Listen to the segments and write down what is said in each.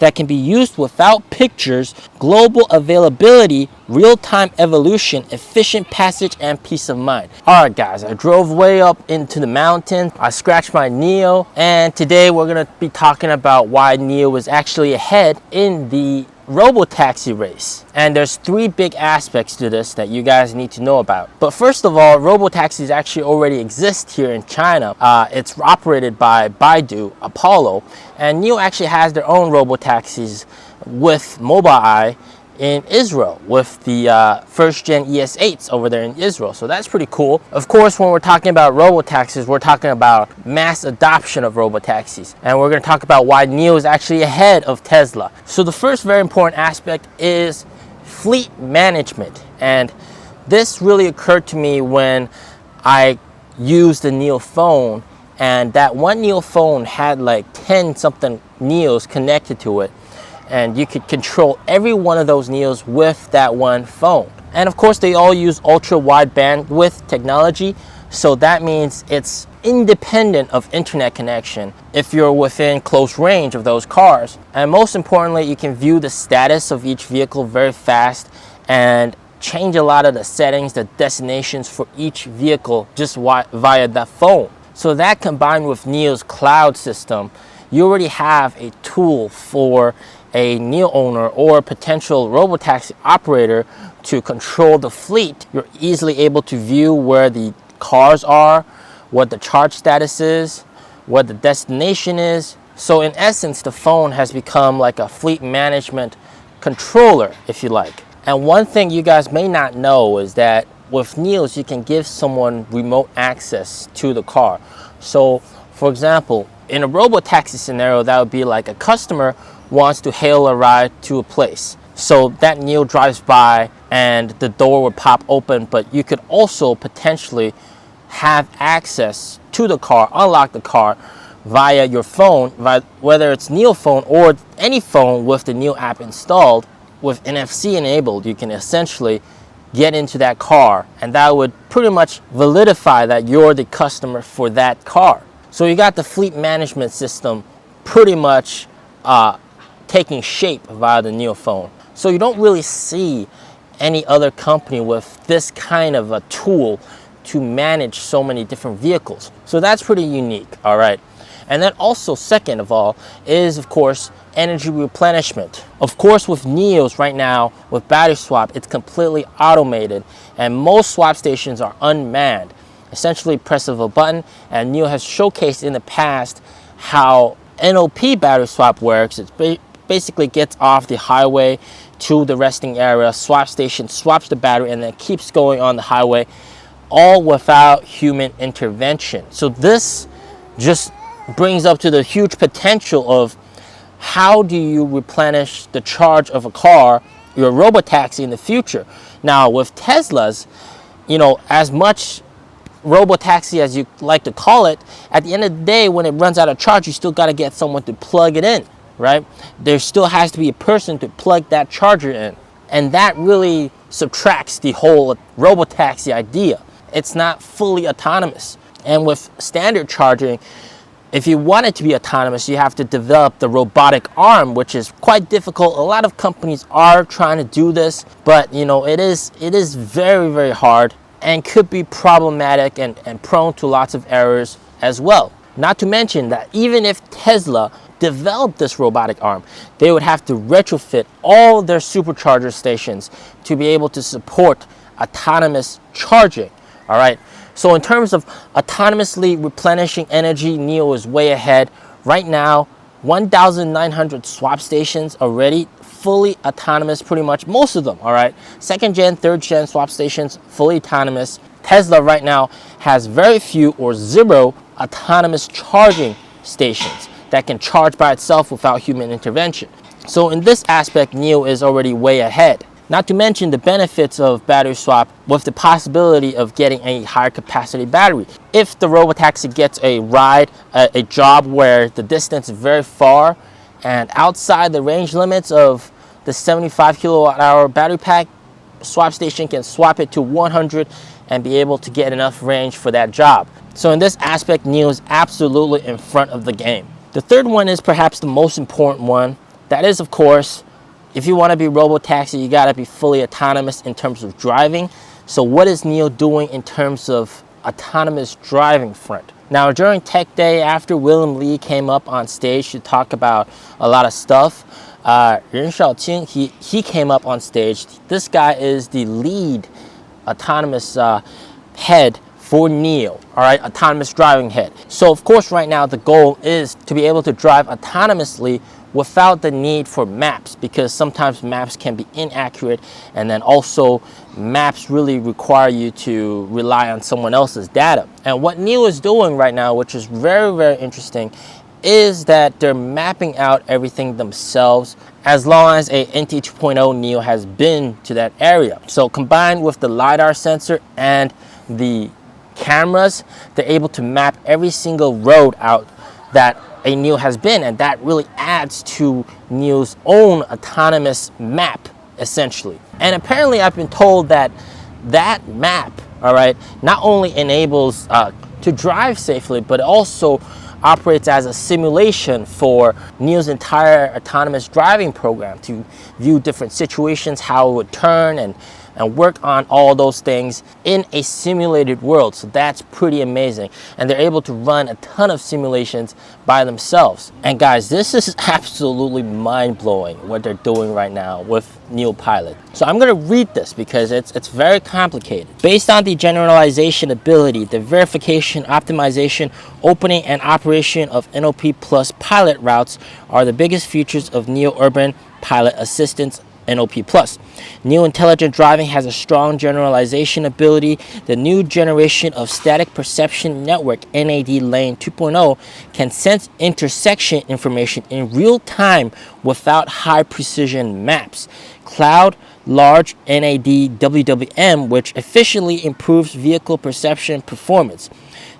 that can be used without pictures, global availability, real-time evolution, efficient passage, and peace of mind. All right, guys, I drove way up into the mountains. I scratched my NIO, and today we're gonna be talking about why NIO is actually ahead in the ROBOTAXI race. And there's three big aspects to this that you guys need to know about. But first of all, ROBOTAXIs actually already exist here in China. It's operated by Baidu, Apollo, and NIO actually has their own ROBOTAXIs with Mobileye in Israel with the first gen ES8s over there in Israel. So that's pretty cool. Of course, when we're talking about robotaxis, we're talking about mass adoption of robotaxis. And we're going to talk about why NIO is actually ahead of Tesla. So the first very important aspect is fleet management. And this really occurred to me when I used the NIO phone, and that one NIO phone had like 10 something NIOs connected to it. And you could control every one of those NIOs with that one phone. And of course, they all use ultra wide bandwidth technology. So that means it's independent of internet connection if you're within close range of those cars. And most importantly, you can view the status of each vehicle very fast and change a lot of the settings, the destinations for each vehicle just via that phone. So that combined with NIO's cloud system, you already have a tool for a NIO owner or potential robotaxi operator to control the fleet. You're easily able to view where the cars are, what the charge status is, what the destination is. So in essence, the phone has become like a fleet management controller, if you like. And one thing you guys may not know is that with NIOs, you can give someone remote access to the car. So for example, in a robotaxi scenario, that would be like a customer wants to hail a ride to a place. So that NIO drives by and the door would pop open, but you could also potentially have access to the car, unlock the car via your phone, whether it's NIO phone or any phone with the NIO app installed. With NFC enabled, you can essentially get into that car, and that would pretty much validify that you're the customer for that car. So you got the fleet management system pretty much taking shape via the NIO phone. So you don't really see any other company with this kind of a tool to manage so many different vehicles. So that's pretty unique, all right? And then also, second of all, is of course energy replenishment. Of course, with NIOs right now, with battery swap, it's completely automated, and most swap stations are unmanned. Essentially, press of a button, and NIO has showcased in the past how NOP battery swap works. It basically gets off the highway to the resting area, swap station swaps the battery, and then keeps going on the highway, all without human intervention. So this just brings up to the huge potential of how do you replenish the charge of a car, your robotaxi in the future. Now with Teslas, you know, as much robotaxi as you like to call it, at the end of the day, when it runs out of charge, you still got to get someone to plug it in, right? There still has to be a person to plug that charger in, and that really subtracts the whole robotaxi idea. It's not fully autonomous. And with standard charging, if you want it to be autonomous, you have to develop the robotic arm, which is quite difficult. A lot of companies are trying to do this, but you know, it is very, very hard and could be problematic and prone to lots of errors as well. Not to mention that even if Tesla developed this robotic arm, they would have to retrofit all their supercharger stations to be able to support autonomous charging. All right. So in terms of autonomously replenishing energy, NIO is way ahead. Right now, 1,900 swap stations already fully autonomous, pretty much most of them, all right? Second gen, third gen swap stations, fully autonomous. Tesla right now has very few or zero autonomous charging stations that can charge by itself without human intervention. So in this aspect, NIO is already way ahead. Not to mention the benefits of battery swap with the possibility of getting a higher capacity battery. If the robotaxi gets a ride, a job where the distance is very far and outside the range limits of the 75 kilowatt hour battery pack, swap station can swap it to 100 and be able to get enough range for that job. So in this aspect, NIO is absolutely in front of the game. The third one is perhaps the most important one, That is, of course, if you want to be ROBOTAXI, you got to be fully autonomous in terms of driving. So what is NIO doing in terms of autonomous driving front? Now, during Tech Day, after William Li came up on stage to talk about a lot of stuff, Ren Shaoqing, he came up on stage. This guy is the lead autonomous head for NIO, all right, autonomous driving head. So of course, right now the goal is to be able to drive autonomously without the need for maps, because sometimes maps can be inaccurate, and then also maps really require you to rely on someone else's data. And what NIO is doing right now, which is very, very interesting, is that they're mapping out everything themselves, as long as a NT 2.0 NIO has been to that area. So combined with the LiDAR sensor and the cameras, they're able to map every single road out that a NIO has been, and that really adds to NIO's own autonomous map, essentially. And apparently I've been told that that map, all right, not only enables to drive safely, but also operates as a simulation for NIO's entire autonomous driving program to view different situations, how it would turn, and work on all those things in a simulated world. So that's pretty amazing. And they're able to run a ton of simulations by themselves. And guys, this is absolutely mind-blowing what they're doing right now with NIO Pilot. So I'm gonna read this because it's very complicated. Based on the generalization ability, the verification, optimization, opening, and operation of NOP Plus pilot routes are the biggest features of NIO Urban Pilot Assistance NOP Plus. NIO Intelligent Driving has a strong generalization ability. The new generation of Static Perception Network NAD Lane 2.0 can sense intersection information in real time without high precision maps. Cloud Large NAD WWM, which efficiently improves vehicle perception performance.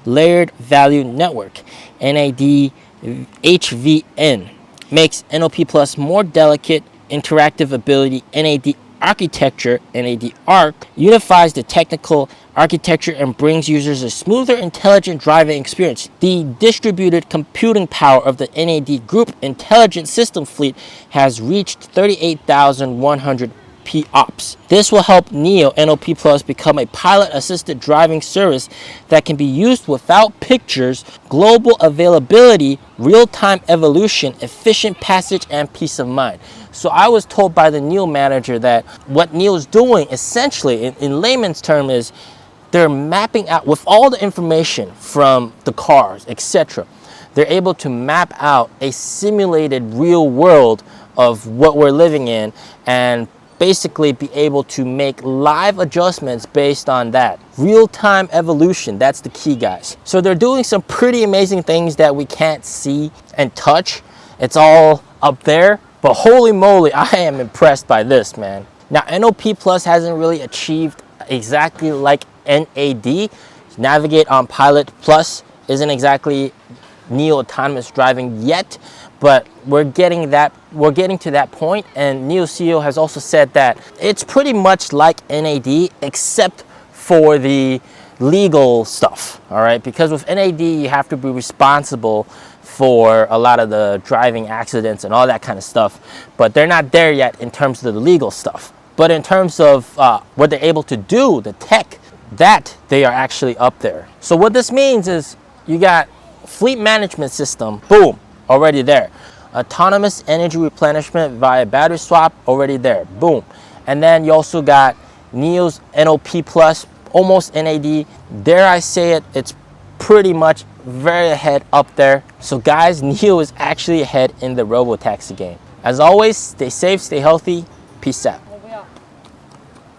Layered Value Network NAD HVN makes NOP Plus more delicate. Interactive ability NAD Architecture NAD ARC unifies the technical architecture and brings users a smoother, intelligent driving experience. The distributed computing power of the NAD Group Intelligent System Fleet has reached 38,100 POPs. This will help NIO NOP Plus become a pilot-assisted driving service that can be used without pictures, global availability, real-time evolution, efficient passage, and peace of mind. So I was told by the NIO manager that what NIO is doing, essentially, in layman's term, is they're mapping out with all the information from the cars, etc. They're able to map out a simulated real world of what we're living in, and basically be able to make live adjustments based on that. Real-time evolution, that's the key, guys. So they're doing some pretty amazing things that we can't see and touch. It's all up there, but holy moly, I am impressed by this, man. Now, NOP Plus hasn't really achieved exactly like NAD. Navigate on Pilot Plus isn't exactly NIO autonomous driving yet, but we're getting to that point, and NIO CEO has also said that it's pretty much like NAD except for the legal stuff, all right? Because with NAD, you have to be responsible for a lot of the driving accidents and all that kind of stuff, but they're not there yet in terms of the legal stuff. But in terms of what they're able to do, the tech, that they are actually up there. So what this means is you got fleet management system, boom, already there. Autonomous energy replenishment via battery swap, already there, boom. And then you also got NIO's NOP Plus, almost NAD. Dare I say it, it's pretty much very ahead up there. So guys, NIO is actually ahead in the ROBOTAXI game. As always, stay safe, stay healthy, peace out.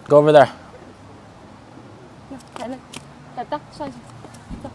Go over there.